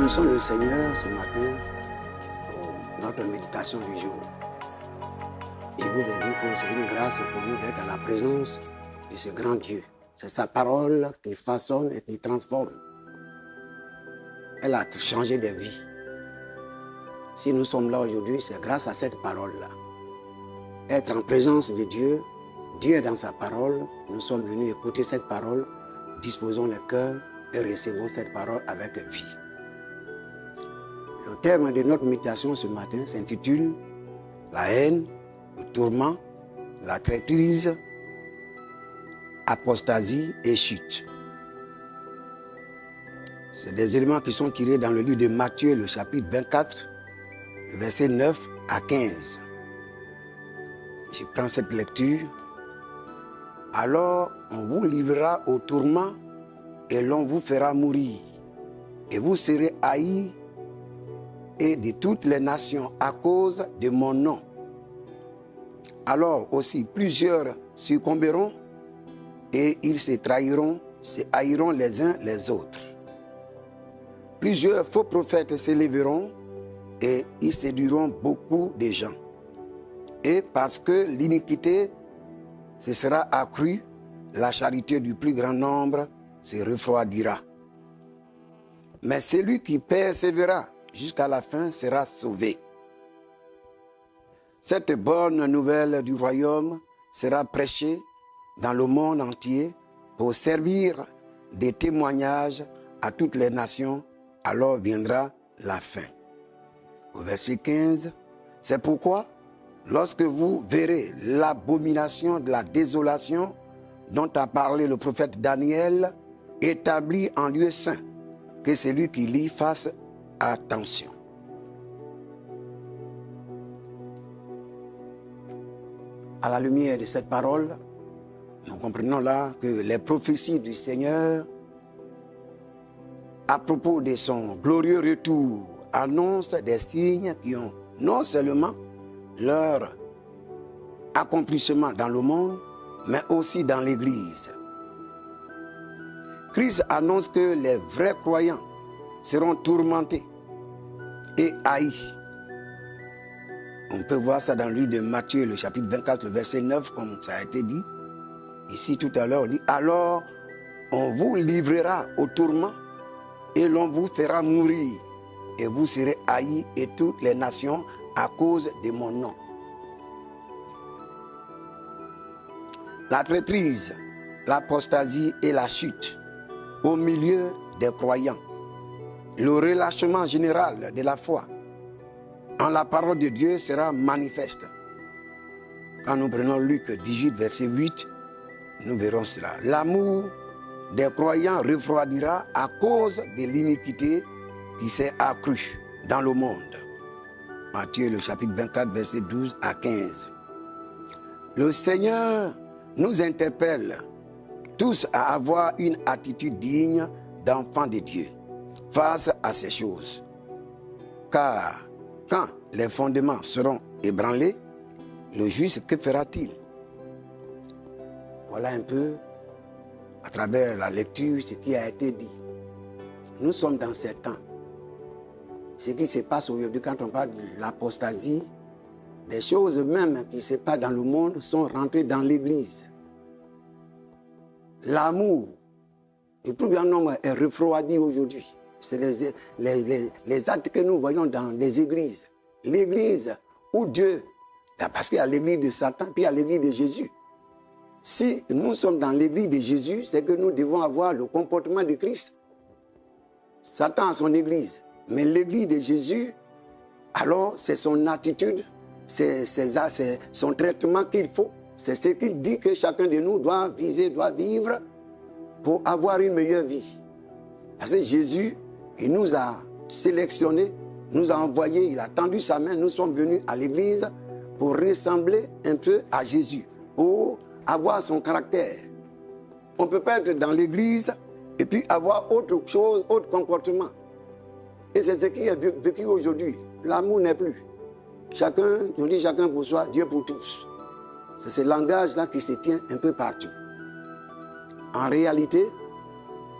bénissons le Seigneur ce matin pour notre méditation du jour. Et vous avez vu que c'est une grâce pour nous d'être à la présence de ce grand Dieu. C'est sa parole qui façonne et qui transforme. Elle a changé des vies. Si nous sommes là aujourd'hui, c'est grâce à cette parole-là. Être en présence de Dieu, Dieu est dans sa parole. Nous sommes venus écouter cette parole. Disposons le cœur et recevons cette parole avec vie. Le thème de notre méditation ce matin s'intitule « La haine, le tourment, la traîtrise, apostasie et chute ». C'est des éléments qui sont tirés dans le livre de Matthieu, le chapitre 24, le verset 9 à 15. Je prends cette lecture. « Alors on vous livrera au tourment et l'on vous fera mourir, et vous serez haïs et de toutes les nations à cause de mon nom. Alors aussi plusieurs succomberont et ils se trahiront, se haïront les uns les autres. Plusieurs faux prophètes s'élèveront et ils séduiront beaucoup de gens. Et parce que l'iniquité se sera accrue, la charité du plus grand nombre se refroidira. Mais celui qui persévérera jusqu'à la fin sera sauvé. Cette bonne nouvelle du royaume sera prêchée dans le monde entier pour servir de témoignage à toutes les nations. Alors viendra la fin. Au verset 15, c'est pourquoi, lorsque vous verrez l'abomination de la désolation dont a parlé le prophète Daniel, établi en lieu saint, que celui qui lit fasse attention. À la lumière de cette parole, nous comprenons là que les prophéties du Seigneur à propos de son glorieux retour annoncent des signes qui ont non seulement leur accomplissement dans le monde, mais aussi dans l'Église. Christ annonce que les vrais croyants seront tourmentés et haïs. On peut voir ça dans le livre de Matthieu, le chapitre 24, le verset 9, comme ça a été dit. Ici, tout à l'heure, on dit « Alors, on vous livrera au tourment et l'on vous fera mourir, et vous serez haïs et toutes les nations à cause de mon nom. » La traîtrise, l'apostasie et la chute au milieu des croyants. Le relâchement général de la foi en la parole de Dieu sera manifeste. Quand nous prenons Luc 18, verset 8, nous verrons cela. L'amour des croyants refroidira à cause de l'iniquité qui s'est accrue dans le monde. Matthieu, le chapitre 24, verset 12 à 15. Le Seigneur nous interpelle tous à avoir une attitude digne d'enfants de Dieu face à ces choses. Car quand les fondements seront ébranlés, le juste, que fera-t-il? Voilà un peu, à travers la lecture, ce qui a été dit. Nous sommes dans ces temps. Ce qui se passe aujourd'hui, quand on parle de l'apostasie, des choses même qui se passent dans le monde sont rentrées dans l'Église. L'amour du plus grand nombre est refroidi aujourd'hui. C'est les actes que nous voyons dans les églises. L'église où Dieu, parce qu'il y a l'église de Satan, puis il y a l'église de Jésus. Si nous sommes dans l'église de Jésus, c'est que nous devons avoir le comportement de Christ. Satan a son église, mais l'église de Jésus, alors c'est son attitude, c'est son traitement qu'il faut. C'est ce qu'il dit que chacun de nous doit viser, doit vivre pour avoir une meilleure vie. Parce que Jésus, il nous a sélectionnés, nous a envoyés, il a tendu sa main, nous sommes venus à l'église pour ressembler un peu à Jésus, pour avoir son caractère. On ne peut pas être dans l'église et puis avoir autre chose, autre comportement. Et c'est ce qui est vécu aujourd'hui. L'amour n'est plus. Chacun, on dit chacun pour soi, Dieu pour tous. C'est ce langage-là qui se tient un peu partout. En réalité,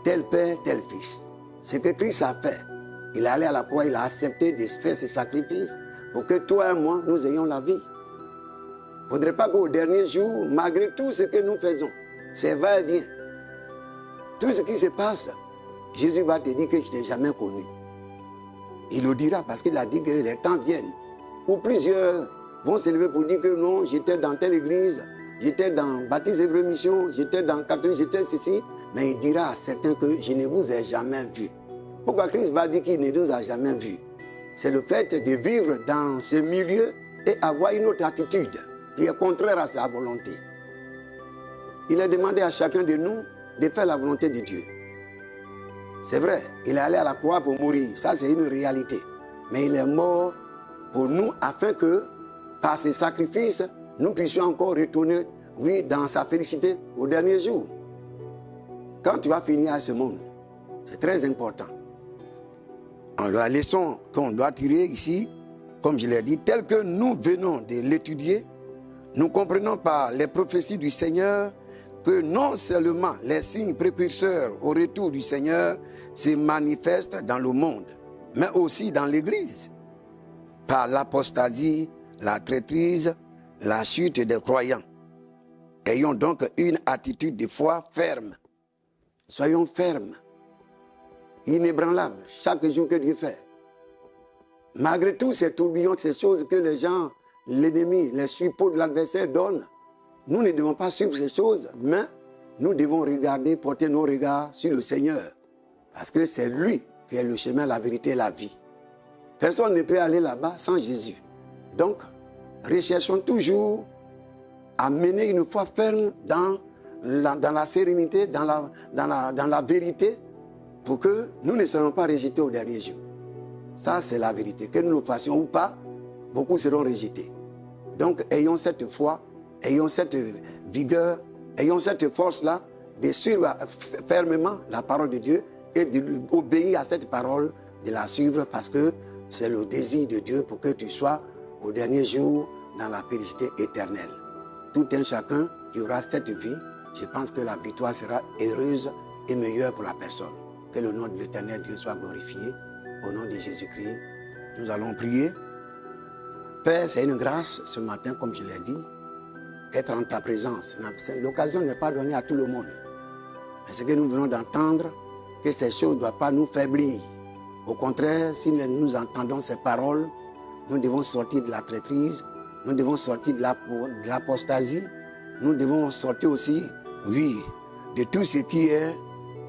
tel père, tel fils. Ce que Christ a fait, Il est allé à la croix, il a accepté de faire ce sacrifice pour que toi et moi, nous ayons la vie. Il ne faudrait pas qu'au dernier jour, malgré tout ce que nous faisons, c'est va-et-vient. Tout ce qui se passe, Jésus va te dire que je ne t'ai jamais connu. Il le dira parce qu'il a dit que les temps viennent où plusieurs vont s'élever pour dire que non, j'étais dans telle église, j'étais dans Baptiste Hébreu Mission, j'étais dans catholique, j'étais ceci. Mais il dira à certains que je ne vous ai jamais vu. Pourquoi Christ va dire qu'il ne nous a jamais vus? C'est le fait de vivre dans ce milieu et avoir une autre attitude qui est contraire à sa volonté. Il a demandé à chacun de nous de faire la volonté de Dieu. C'est vrai, il est allé à la croix pour mourir, ça c'est une réalité. Mais il est mort pour nous afin que, par ses sacrifices, nous puissions encore retourner, oui, dans sa félicité au dernier jour. Quand tu vas finir à ce monde, c'est très important. La leçon qu'on doit tirer ici, comme je l'ai dit, telle que nous venons de l'étudier, nous comprenons par les prophéties du Seigneur que non seulement les signes précurseurs au retour du Seigneur se manifestent dans le monde, mais aussi dans l'Église, par l'apostasie, la traîtrise, la chute des croyants. Ayons donc une attitude de foi ferme. Soyons fermes, inébranlables, chaque jour que Dieu fait. Malgré tous ces tourbillons, ces choses que les gens, l'ennemi, les suppôts de l'adversaire donnent, nous ne devons pas suivre ces choses, mais nous devons regarder, porter nos regards sur le Seigneur. Parce que c'est lui qui est le chemin, la vérité et la vie. Personne ne peut aller là-bas sans Jésus. Donc, recherchons toujours à mener une foi ferme dans la sérénité, dans la vérité, pour que nous ne soyons pas rejetés au dernier jour. Ça, c'est la vérité. Que nous le fassions ou pas, beaucoup seront rejetés. Donc, ayons cette foi, ayons cette vigueur, ayons cette force-là de suivre fermement la parole de Dieu et d'obéir à cette parole, de la suivre parce que c'est le désir de Dieu pour que tu sois au dernier jour dans la félicité éternelle. Tout un chacun qui aura cette vie, je pense que la victoire sera heureuse et meilleure pour la personne. Que le nom de l'Éternel Dieu soit glorifié. Au nom de Jésus-Christ, nous allons prier. Père, c'est une grâce ce matin, comme je l'ai dit, d'être en ta présence. L'occasion n'est pas donnée à tout le monde. Mais ce que nous venons d'entendre, que ces choses ne doivent pas nous faiblir. Au contraire, si nous entendons ces paroles, nous devons sortir de la traîtrise, nous devons sortir de l'apostasie, nous devons sortir aussi, oui, de tout ce qui est,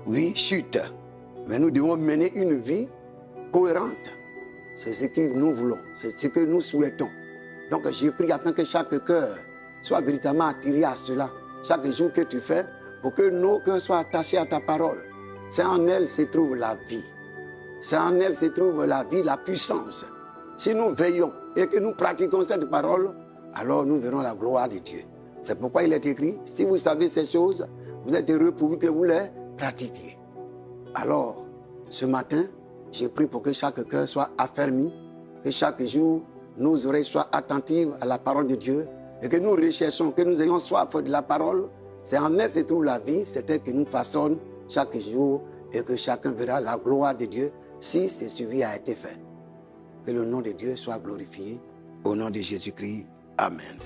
oui, chute. Mais nous devons mener une vie cohérente. C'est ce que nous voulons, c'est ce que nous souhaitons. Donc je prie afin que chaque cœur soit véritablement attiré à cela, chaque jour que tu fais, pour que nos cœurs soient attachés à ta parole. C'est en elle se trouve la vie. C'est en elle se trouve la vie, la puissance. Si nous veillons et que nous pratiquons cette parole, alors nous verrons la gloire de Dieu. C'est pourquoi il est écrit, si vous savez ces choses, vous êtes heureux pourvu que vous les pratiquiez. Alors, ce matin, je prie pour que chaque cœur soit affermi, que chaque jour, nos oreilles soient attentives à la parole de Dieu et que nous recherchons, que nous ayons soif de la parole. C'est en elle se trouve la vie, c'est elle que nous façonne chaque jour et que chacun verra la gloire de Dieu si ce suivi a été fait. Que le nom de Dieu soit glorifié. Au nom de Jésus-Christ. Amen.